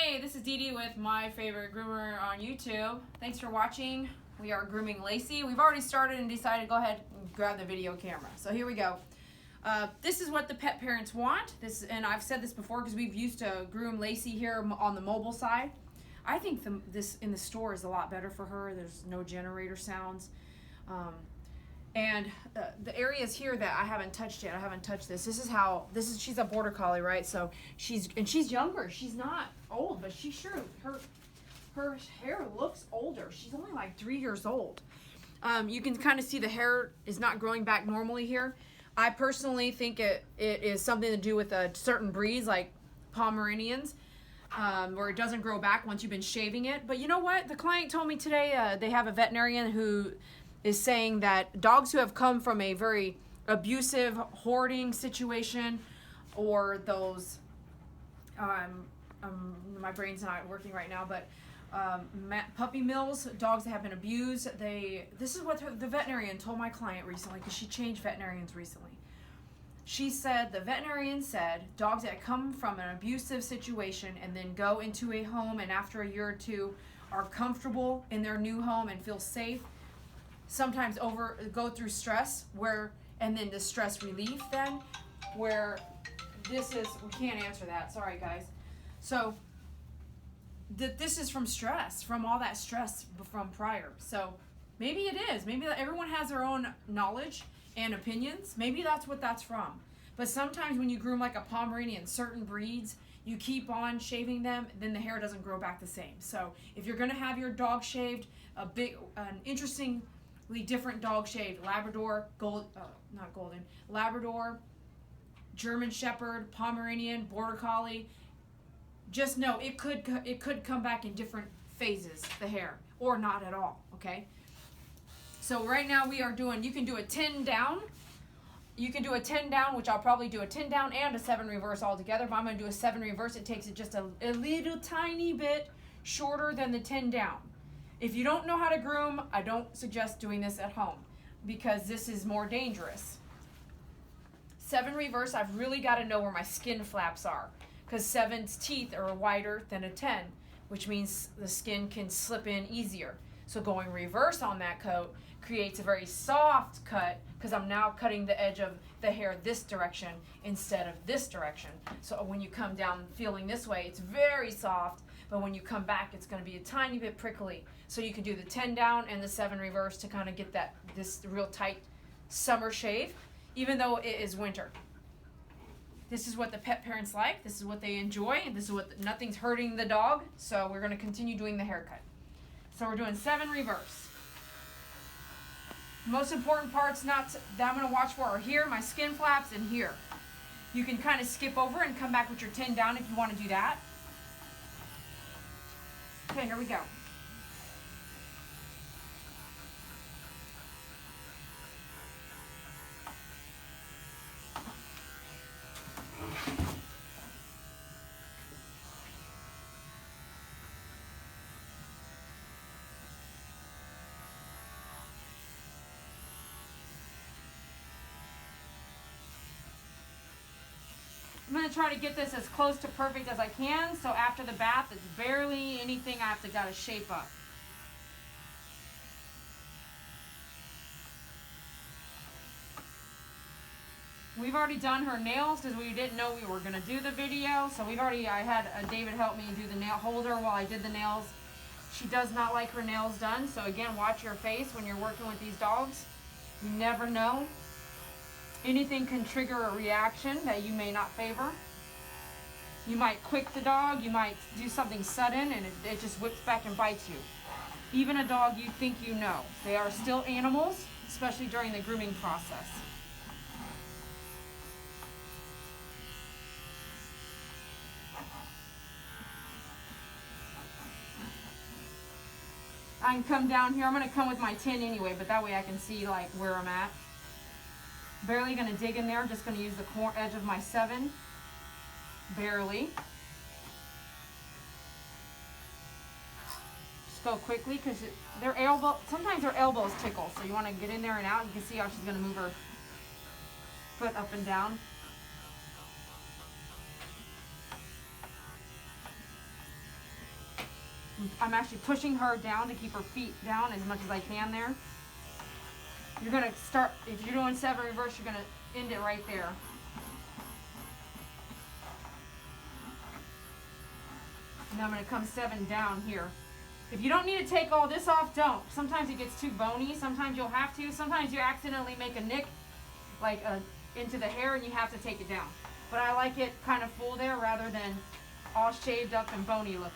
Hey, this is Dee Dee with My Favorite Groomer on YouTube. Thanks for watching. We are grooming Lacey. We've already started and decided to go ahead and grab the video camera. So here we go. This is what the pet parents want. And I've said this before because we've used to groom Lacey here on the mobile side. I think this in the store is a lot better for her. There's no generator sounds. And the areas here that I haven't touched yet, I haven't touched this. She's a border collie, right? So she's younger. She's not old, but she sure, her hair looks older. She's only like 3 years old. You can kind of see the hair is not growing back normally here. I personally think it is something to do with certain breeds like Pomeranians, where it doesn't grow back once you've been shaving it. But you know what? The client told me today they have a veterinarian who is saying that dogs who have come from a very abusive hoarding situation, or those, my brain's not working right now, but puppy mills, dogs that have been abused, this is what the veterinarian told my client recently, because she changed veterinarians recently. She said, the veterinarian said, dogs that come from an abusive situation and then go into a home and after a year or two are comfortable in their new home and feel safe, sometimes go through stress and then the stress relief then, where we can't answer that, sorry guys. So this is from stress, from all that stress from prior. So maybe it is, maybe everyone has their own knowledge and opinions. Maybe that's what that's from. But sometimes when you groom like a Pomeranian, certain breeds, you keep on shaving them, then the hair doesn't grow back the same. So if you're gonna have your dog shaved, an interesting different dog shaved, Labrador, Labrador, German Shepherd, Pomeranian, Border Collie, just know it could come back in different phases, the hair, or not at all, okay? So right now you can do a 10 down. You can do a 10 down, which I'll probably do a 10 down and a 7 reverse all together, but I'm gonna do a 7 reverse. It takes it just a little tiny bit shorter than the 10 down. If you don't know how to groom, I don't suggest doing this at home because this is more dangerous. 7 reverse, I've really got to know where my skin flaps are because 7's teeth are wider than a 10, which means the skin can slip in easier. So going reverse on that coat creates a very soft cut because I'm now cutting the edge of the hair this direction instead of this direction. So when you come down feeling this way, it's very soft, but when you come back, it's going to be a tiny bit prickly. So you can do the 10 down and the 7 reverse to kind of get this real tight summer shave, even though it is winter. This is what the pet parents like. This is what they enjoy. This is nothing's hurting the dog. So we're going to continue doing the haircut. So we're doing 7 reverse. Most important parts that I'm going to watch for are here, my skin flaps, and here. You can kind of skip over and come back with your 10 down if you want to do that. Okay, here we go. I'm going to try to get this as close to perfect as I can, so after the bath, it's barely anything I have to gotta shape up. We've already done her nails because we didn't know we were going to do the video, so I had David help me do the nail holder while I did the nails. She does not like her nails done, so again, watch your face when you're working with these dogs. You never know. Anything can trigger a reaction that you may not favor. You might quick the dog, you might do something sudden and it just whips back and bites you. Even a dog you think you know. They are still animals, especially during the grooming process. I can come down here. I'm going to come with my 10 anyway, but that way I can see like where I'm at. Barely going to dig in there. I'm just going to use the edge of my 7. Barely. Just go quickly because sometimes their elbows tickle. So you want to get in there and out. You can see how she's going to move her foot up and down. I'm actually pushing her down to keep her feet down as much as I can there. You're going to start, if you're doing 7 reverse, you're going to end it right there. And I'm going to come 7 down here. If you don't need to take all this off, don't. Sometimes it gets too bony. Sometimes you'll have to. Sometimes you accidentally make a nick like into the hair and you have to take it down. But I like it kind of full there rather than all shaved up and bony looking.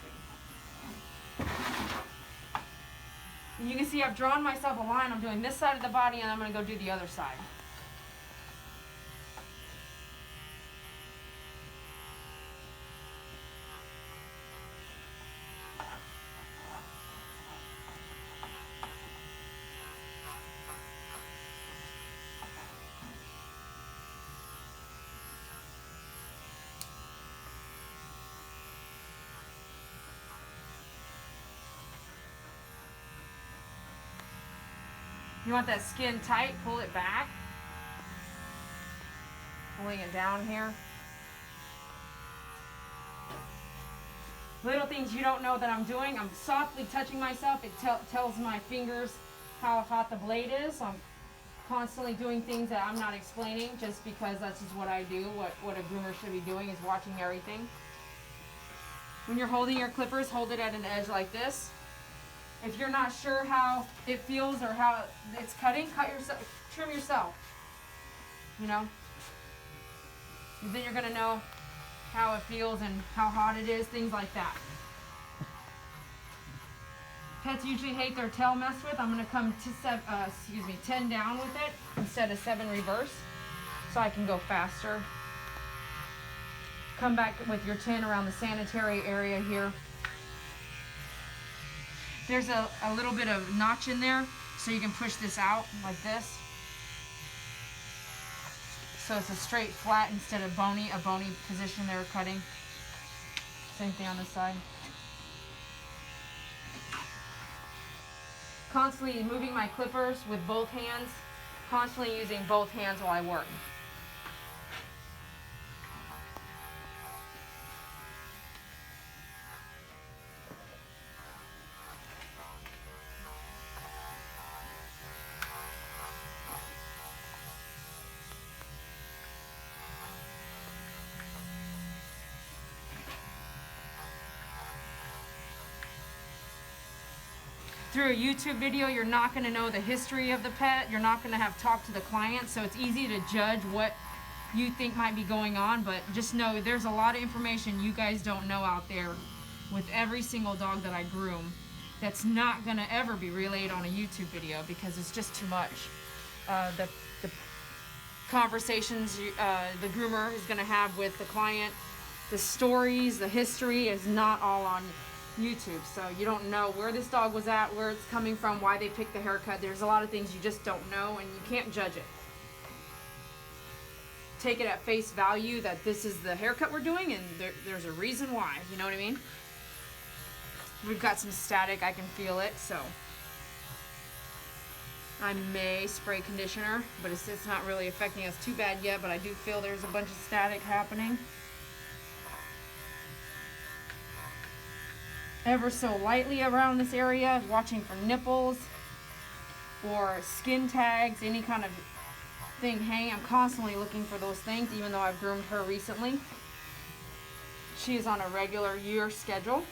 And you can see I've drawn myself a line. I'm doing this side of the body and I'm going to go do the other side. You want that skin tight, pull it back. Pulling it down here. Little things you don't know that I'm doing. I'm softly touching myself. It tells my fingers how hot the blade is. So I'm constantly doing things that I'm not explaining just because that's just what I do. What a groomer should be doing is watching everything. When you're holding your clippers, hold it at an edge like this. If you're not sure how it feels or how it's cutting, trim yourself. You know? And then you're going to know how it feels and how hot it is, things like that. Pets usually hate their tail messed with. I'm going to come to 10 down with it instead of 7 reverse so I can go faster. Come back with your 10 around the sanitary area here. There's a little bit of notch in there, so you can push this out like this. So it's a straight flat instead of a bony position they were cutting. Same thing on this side. Constantly moving my clippers with both hands, constantly using both hands while I work. Through a YouTube video, you're not going to know the history of the pet. You're not going to have talked to the client, so it's easy to judge what you think might be going on, but just know there's a lot of information you guys don't know out there with every single dog that I groom that's not going to ever be relayed on a YouTube video because it's just too much. The conversations the groomer is going to have with the client, the stories, the history is not all on YouTube, so you don't know where this dog was at, where it's coming from, why they picked the haircut. There's a lot of things you just don't know and you can't judge it. Take it at face value that this is the haircut we're doing and there's a reason why, you know what I mean? We've got some static, I can feel it, so I may spray conditioner, but it's not really affecting us too bad yet, but I do feel there's a bunch of static happening. Ever so lightly around this area, watching for nipples or skin tags, any kind of thing hanging. I'm constantly looking for those things, even though I've groomed her recently. She is on a regular year schedule.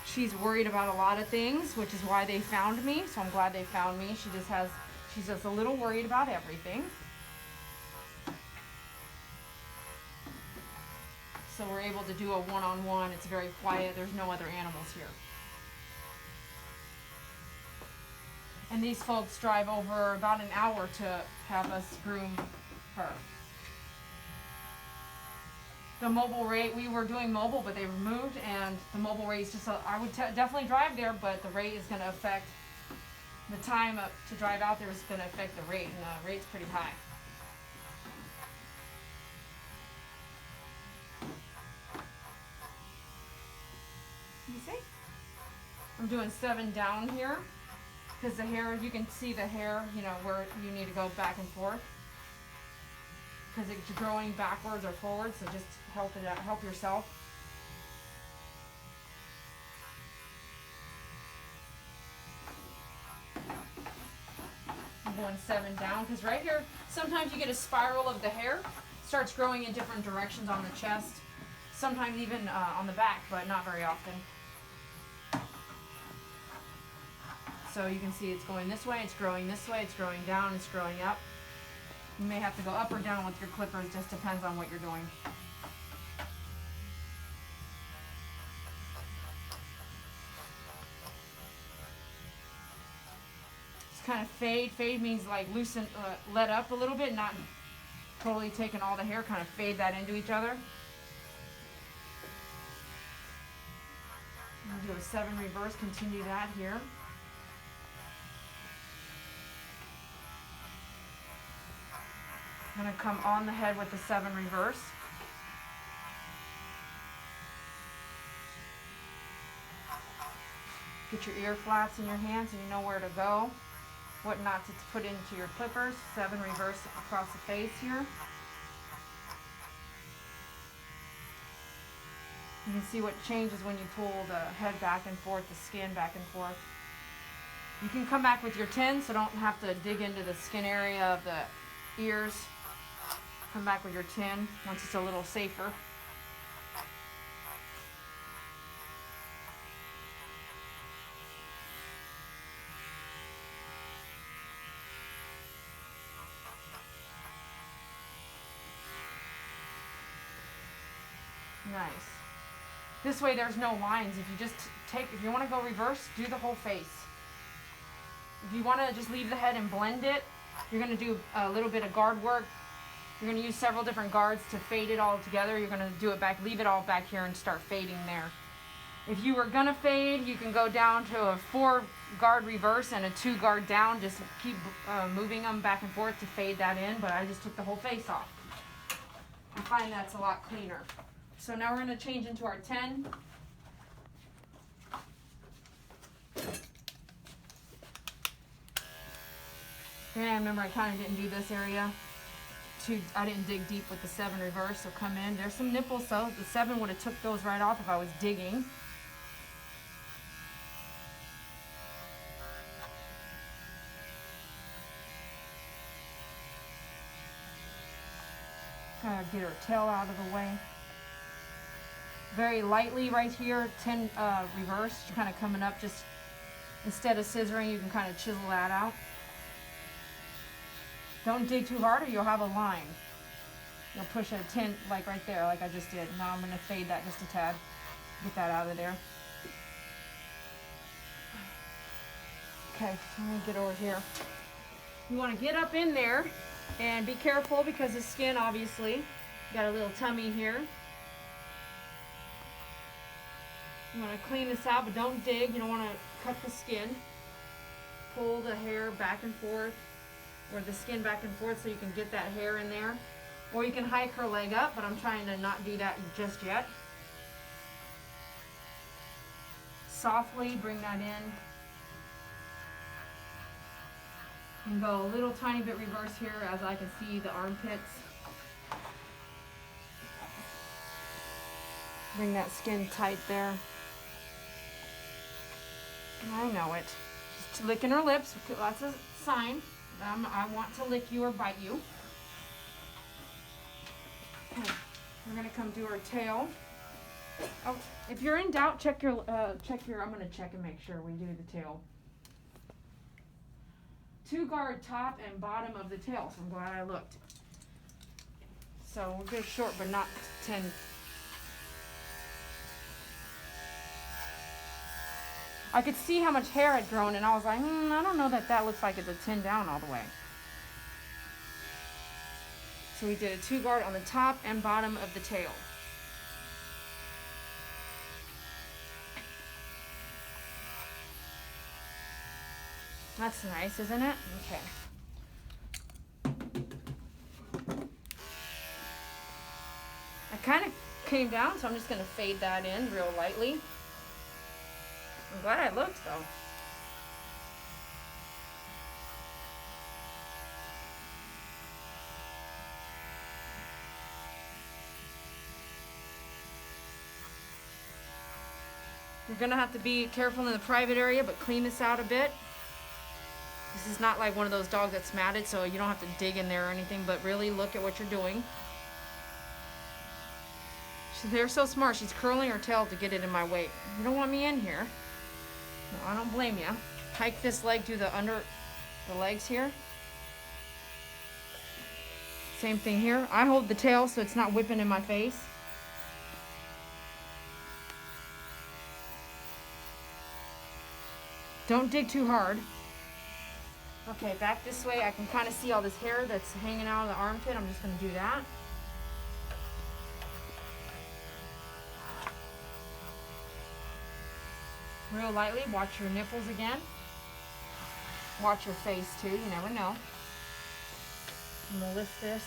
She's worried about a lot of things, which is why they found me. So I'm glad they found me. She's just a little worried about everything. So we're able to do a one-on-one. It's very quiet. There's no other animals here. And these folks drive over about an hour to have us groom her. The mobile rate, we were doing mobile, but they removed, and the mobile rate is just, I would definitely drive there, but the rate is going to affect, the time to drive out there is going to affect the rate, and the rate's pretty high. You see? I'm doing 7 down here. because the hair, you can see the hair, you know, where you need to go back and forth. Because it's growing backwards or forwards, so just help it out, help yourself. I'm going 7 down, because right here, sometimes you get a spiral of the hair. Starts growing in different directions on the chest. Sometimes even on the back, but not very often. So you can see it's going this way, it's growing this way, it's growing down, it's growing up. You may have to go up or down with your clippers, just depends on what you're doing. Just kind of fade. Fade means like loosen, let up a little bit, not totally taking all the hair, kind of fade that into each other. Do a 7 reverse, continue that here. I'm going to come on the head with the 7 reverse. Get your ear flaps in your hands so you know where to go, what not to put into your clippers. 7 reverse across the face here. You can see what changes when you pull the head back and forth, the skin back and forth. You can come back with your 10, so don't have to dig into the skin area of the ears. Come back with your 10 once it's a little safer. Nice. This way there's no lines. If you just if you want to go reverse, do the whole face. If you want to just leave the head and blend it, you're going to do a little bit of guard work. You're going to use several different guards to fade it all together. You're going to do it back, leave it all back here and start fading there. If you were going to fade, you can go down to a 4 guard reverse and a 2 guard down. Just keep moving them back and forth to fade that in, but I just took the whole face off. I find that's a lot cleaner. So now we're going to change into our 10. And remember, I kind of didn't do this area. I didn't dig deep with the 7 reverse, so come in. There's some nipples, so the 7 would have took those right off if I was digging. Kind of get her tail out of the way. Very lightly right here, 10 reverse, kind of coming up. Just instead of scissoring, you can kind of chisel that out. Don't dig too hard or you'll have a line. You'll push a 10 like right there, like I just did. Now I'm going to fade that just a tad. Get that out of there. Okay, let me get over here. You want to get up in there and be careful because the skin, obviously, got a little tummy here. You want to clean this out, but don't dig. You don't want to cut the skin. Pull the hair back and forth, or the skin back and forth so you can get that hair in there. Or you can hike her leg up, but I'm trying to not do that just yet. Softly bring that in. And go a little tiny bit reverse here as I can see the armpits. Bring that skin tight there. I know it. Just licking her lips. That's a sign. I want to lick you or bite you. Okay. We're going to come do her tail. Oh, if you're in doubt, check your, I'm going to check and make sure we do the tail. 2 guard top and bottom of the tail, so I'm glad I looked. So we're good short, but not 10. I could see how much hair had grown, and I was like, I don't know that looks like it's a 10 down all the way. So we did a 2 guard on the top and bottom of the tail. That's nice, isn't it? Okay. I kind of came down, so I'm just going to fade that in real lightly. I'm glad I looked, though. You're gonna have to be careful in the private area, but clean this out a bit. This is not like one of those dogs that's matted, so you don't have to dig in there or anything, but really look at what you're doing. They're so smart. She's curling her tail to get it in my way. You don't want me in here. No, I don't blame you. Hike this leg through the under the legs here. Same thing here. I hold the tail so it's not whipping in my face. Don't dig too hard. Okay, back this way. I can kind of see all this hair that's hanging out of the armpit. I'm just going to do that. Real lightly. Watch your nipples again. Watch your face too. You never know. I'm going to lift this.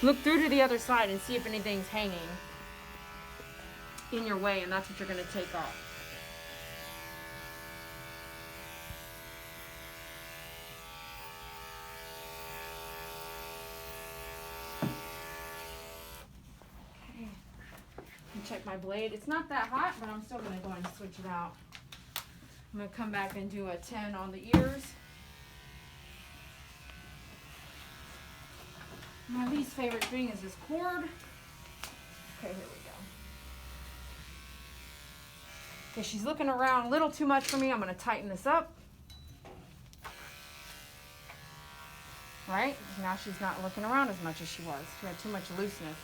Look through to the other side and see if anything's hanging in your way, and that's what you're going to take off. Okay. Check my blade. It's not that hot, but I'm still going to go and switch it out. I'm going to come back and do a 10 on the ears. My least favorite thing is this cord. Okay, here we go. Okay, she's looking around a little too much for me. I'm going to tighten this up. Right? Now she's not looking around as much as she was. She had too much looseness.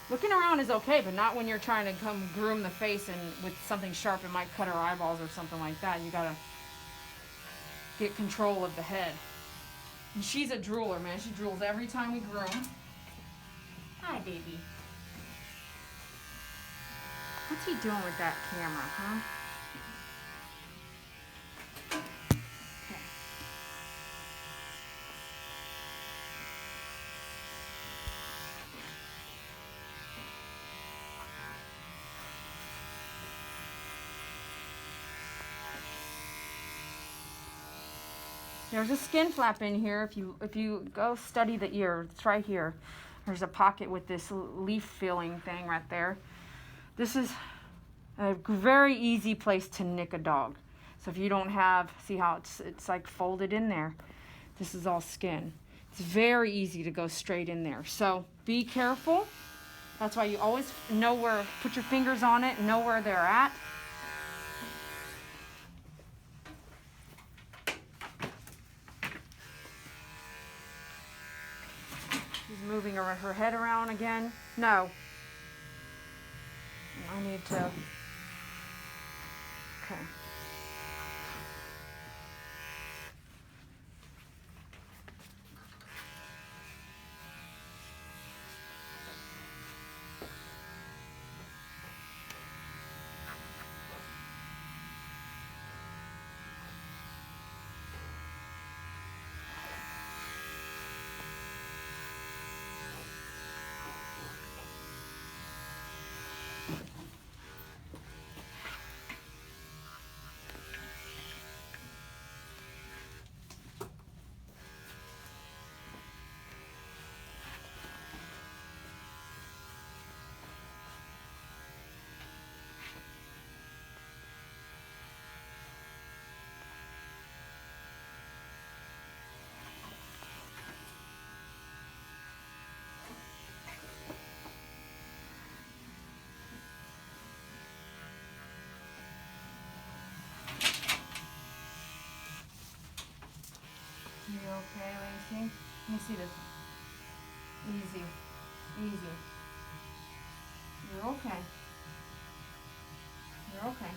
Looking around is okay, but not when you're trying to come groom the face and with something sharp it might cut her eyeballs or something like that. You gotta get control of the head. And she's a drooler, man. She drools every time we groom. Hi, baby. What's he doing with that camera, huh? Okay. There's a skin flap in here. If you go study the ear, it's right here. There's a pocket with this leaf filling thing right there. This is a very easy place to nick a dog. So if you don't have, see how it's like folded in there. This is all skin. It's very easy to go straight in there. So be careful. That's why you always know where, put your fingers on it, know where they're at. Moving her head around again. No. I need to. Okay. You okay, Lacey? Let me see this. Easy. Easy. You're okay. You're okay.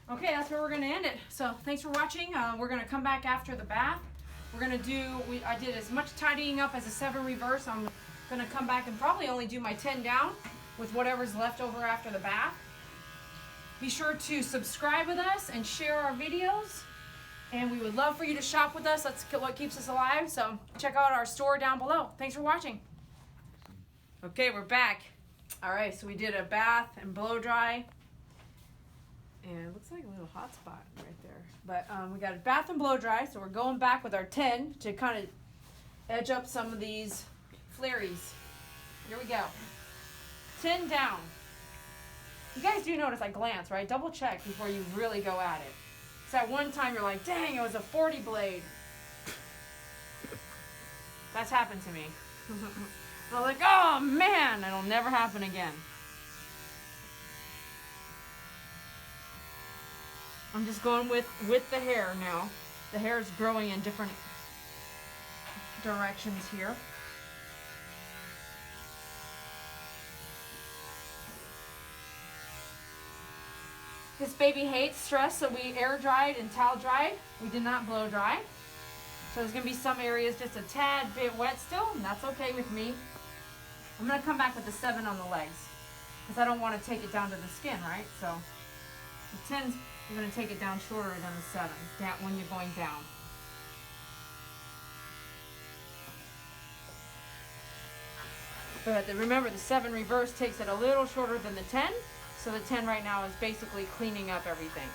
Good. Okay, that's where we're going to end it. So thanks for watching. We're going to come back after the bath. We're going to do, I did as much tidying up as a 7 reverse. I'm going to come back and probably only do my 10 down with whatever's left over after the bath. Be sure to subscribe with us and share our videos. And we would love for you to shop with us. That's what keeps us alive. So check out our store down below. Thanks for watching. Okay, we're back. All right, so we did a bath and blow dry. And it looks like a little hot spot right there. But we got a bath and blow dry. So we're going back with our 10 to kind of edge up some of these flaries. Here we go. 10 down. You guys do notice I glance, right? Double check before you really go at it. So at one time you're like, dang, it was a 40 blade. That's happened to me. I was like, oh man, it'll never happen again. I'm just going with the hair now. The hair is growing in different directions here. This baby hates stress, so we air dried and towel dried. We did not blow dry. So there's gonna be some areas just a tad bit wet still, and that's okay with me. I'm gonna come back with the 7 on the legs, because I don't want to take it down to the skin, right? So the 10's, you're gonna take it down shorter than the 7, down when you're going down. But remember, the 7 reverse takes it a little shorter than the 10. So the 10 right now is basically cleaning up everything.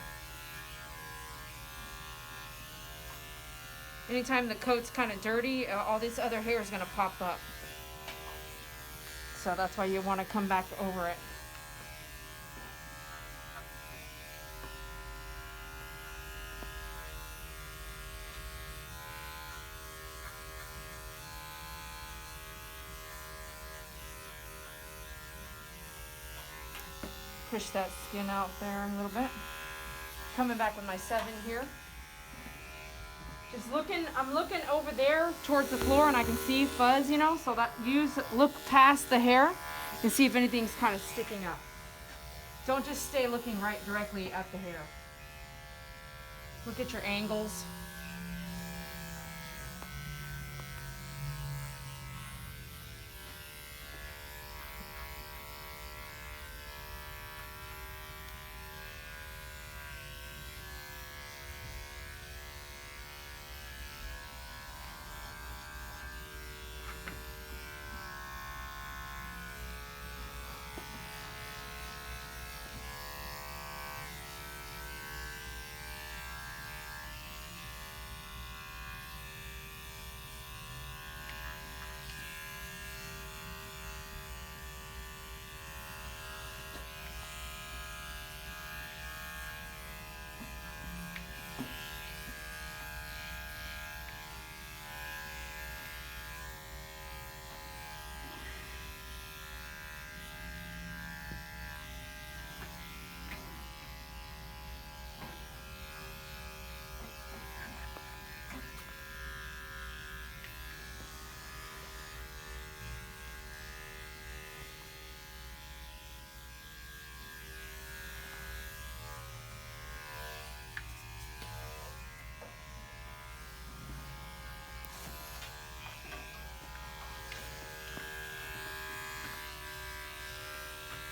Anytime the coat's kind of dirty, all this other hair is going to pop up. So that's why you want to come back over it. Push that skin out there a little bit. Coming back with my 7 here. Just looking, I'm looking over there towards the floor and I can see fuzz, you know, so that look past the hair and see if anything's kind of sticking up. Don't just stay looking right directly at the hair. Look at your angles.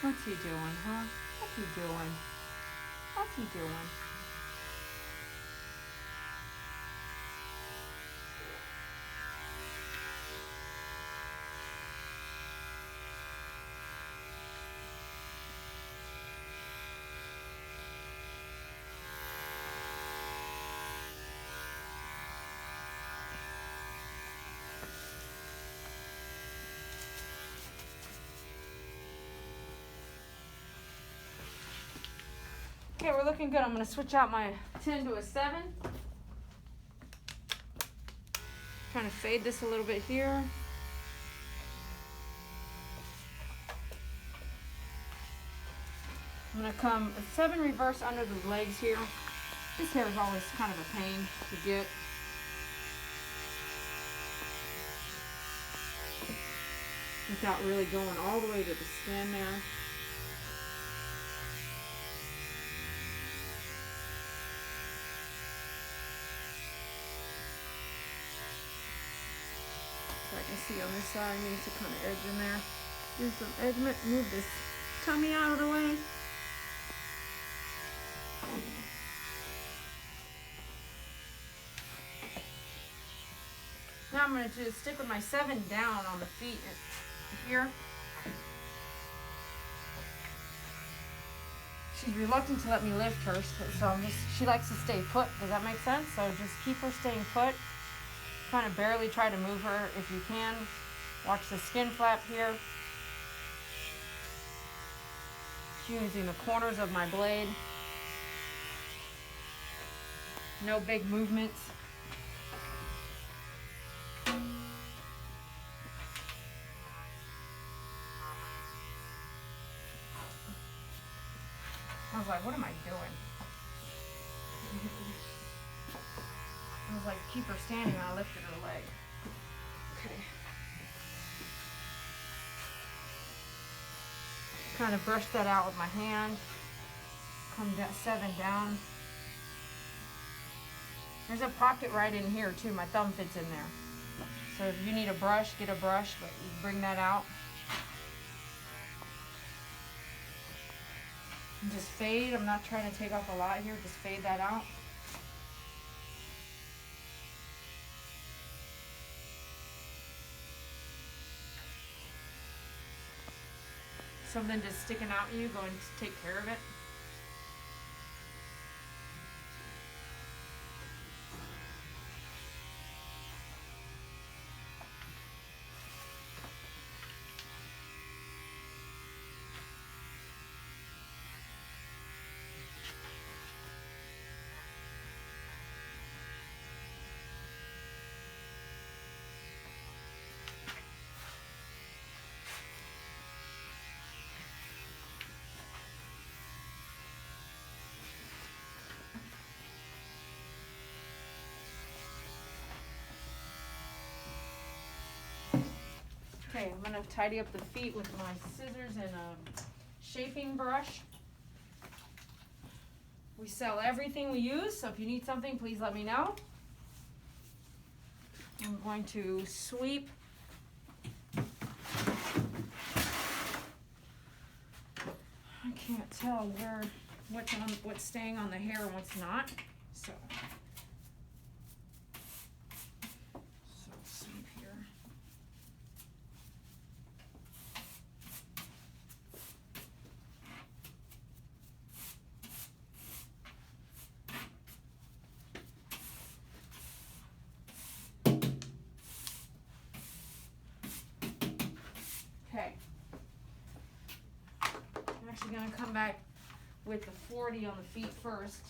What's he doing, huh? What's he doing? What's he doing? Okay, we're looking good. I'm going to switch out my 10 to a 7. Trying to fade this a little bit here. I'm going to come a 7 reverse under the legs here. This hair is always kind of a pain to get. Without really going all the way to the skin there. I can see on this side needs to kind of edge in there. Do some edgement. Move this tummy out of the way. Now I'm going to just stick with my 7 down on the feet here. She's reluctant to let me lift her, so she likes to stay put. Does that make sense? So just keep her staying put. Kind of barely try to move her if you can. Watch the skin flap here. Using the corners of my blade. No big movements. I was like, what am I doing? I was like, keep her standing, and I lifted her leg. Okay. Kind of brush that out with my hand. Come down, 7 down. There's a pocket right in here too. My thumb fits in there. So if you need a brush, get a brush, but you bring that out. And just fade. I'm not trying to take off a lot here. Just fade that out. Something just sticking out at you, go and take care of it. Okay, I'm going to tidy up the feet with my scissors and a shaping brush. We sell everything we use, so if you need something, please let me know. I'm going to sweep. I can't tell what's staying on the hair and what's not, so sweep here. Okay. I'm actually going to come back with the 40 on the feet first.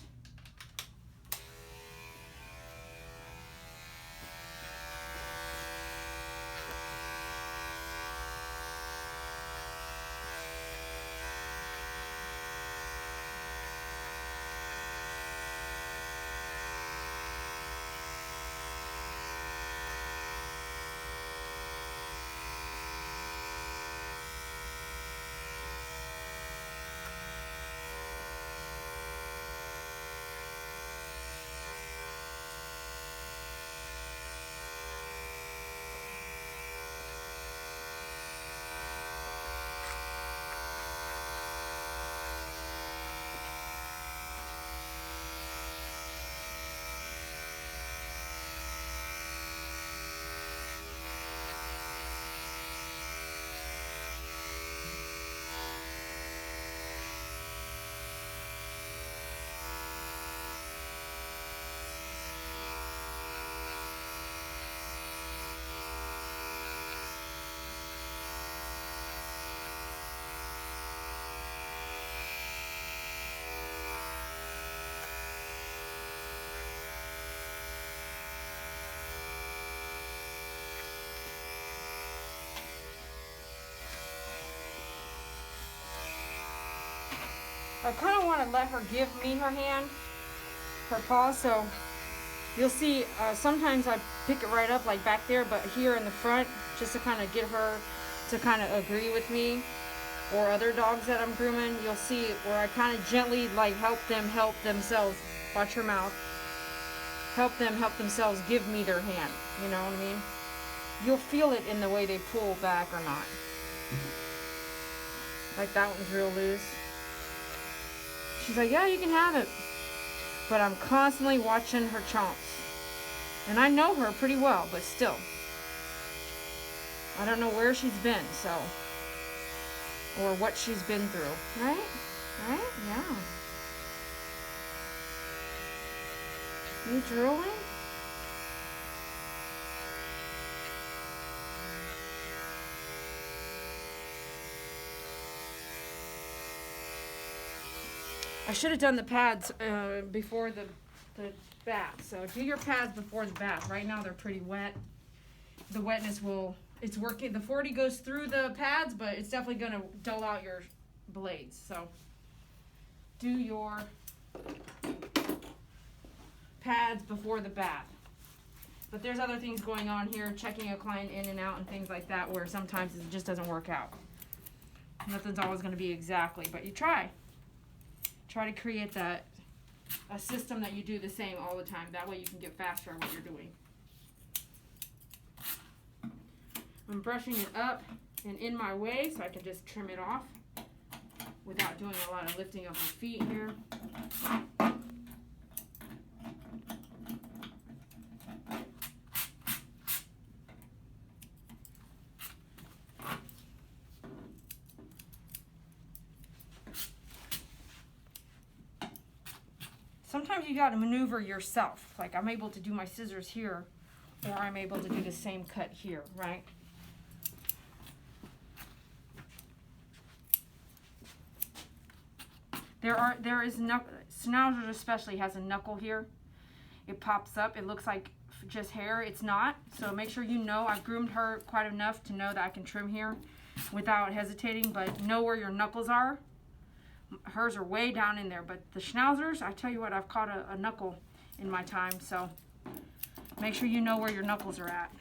I kind of want to let her give me her hand, her paw, so you'll see sometimes I pick it right up like back there, but here in the front, just to kind of get her to kind of agree with me, or other dogs that I'm grooming, you'll see where I kind of gently like help themselves, watch her mouth, help themselves give me their hand, you know what I mean? You'll feel it in the way they pull back or not. Like that one's real loose. She's like, yeah, you can have it. But I'm constantly watching her chomps. And I know her pretty well, but still. I don't know where she's been, so. Or what she's been through. Right? Right? Yeah. You drooling? I should have done the pads before the bath. So do your pads before the bath. Right now they're pretty wet. The wetness it's working. The 40 goes through the pads, but it's definitely going to dull out your blades. So do your pads before the bath. But there's other things going on here, checking a client in and out and things like that, where sometimes it just doesn't work out. Nothing's always going to be exactly, but you try. Try to create a system that you do the same all the time. That way you can get faster at what you're doing. I'm brushing it up and in my way so I can just trim it off without doing a lot of lifting of my feet here. Sometimes you got to maneuver yourself. Like I'm able to do my scissors here, or I'm able to do the same cut here, right? There is Schnauzers especially has a knuckle here. It pops up. It looks like just hair. It's not. So make sure you know. I've groomed her quite enough to know that I can trim here without hesitating, but know where your knuckles are. Hers are way down in there, but the Schnauzers, I tell you what, I've caught a knuckle in my time, so make sure you know where your knuckles are at.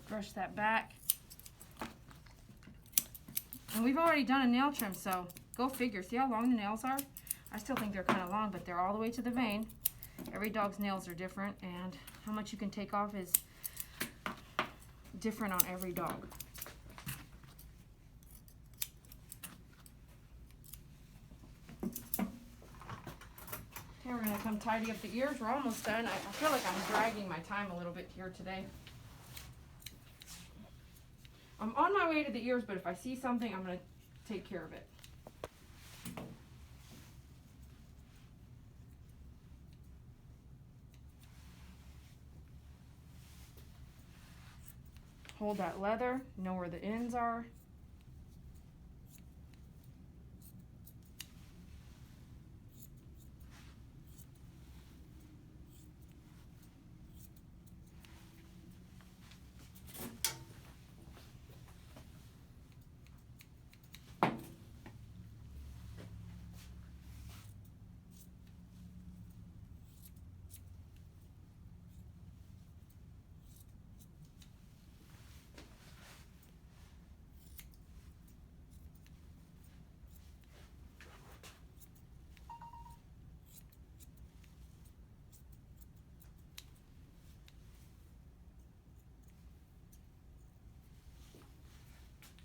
Brush that back. And we've already done a nail trim, so go figure. See how long the nails are? I still think they're kind of long, but they're all the way to the vein. Every dog's nails are different, and how much you can take off is different on every dog. Okay, we're going to come tidy up the ears. We're almost done. I feel like I'm dragging my time a little bit here today. I'm on my way to the ears, but if I see something, I'm going to take care of it. Hold that leather, know where the ends are.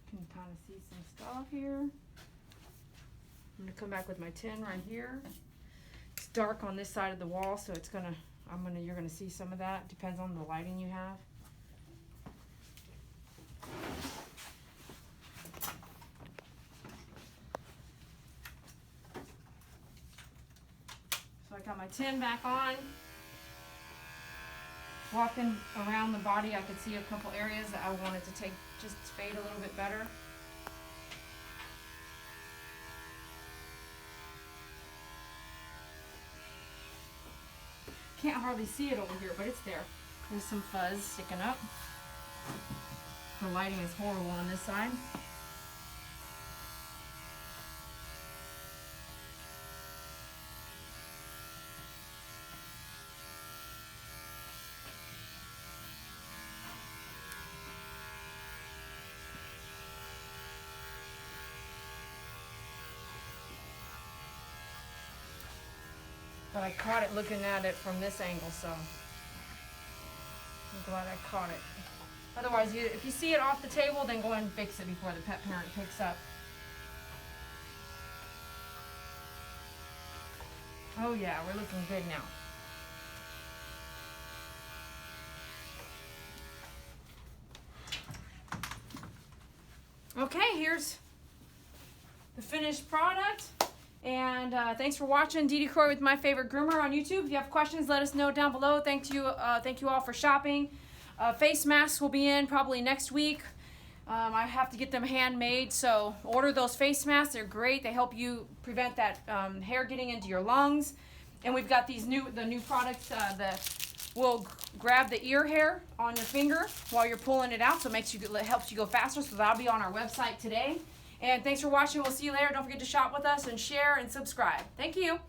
Can kind of see some stuff here. I'm going to come back with my tin right here. It's dark on this side of the wall, so it's you're gonna see some of that. Depends on the lighting you have. So I got my tin back on. Walking around the body, I could see a couple areas that I wanted to just fade a little bit better. Can't hardly see it over here, but it's there. There's some fuzz sticking up. The lighting is horrible on this side. But I caught it looking at it from this angle, so I'm glad I caught it. Otherwise, if you see it off the table, then go ahead and fix it before the pet parent picks up. Oh yeah, we're looking good now. Okay, here's the finished product. And thanks for watching Dee Croy with My Favorite Groomer on YouTube. If you have questions, let us know down below. Thank you all for shopping. Face masks will be in probably next week. I have to get them handmade, so order those face masks. They're great. They help you prevent that hair getting into your lungs. And we've got the new products that will grab the ear hair on your finger while you're pulling it out, so it helps you go faster. So that'll be on our website today. And thanks for watching. We'll see you later. Don't forget to shop with us and share and subscribe. Thank you.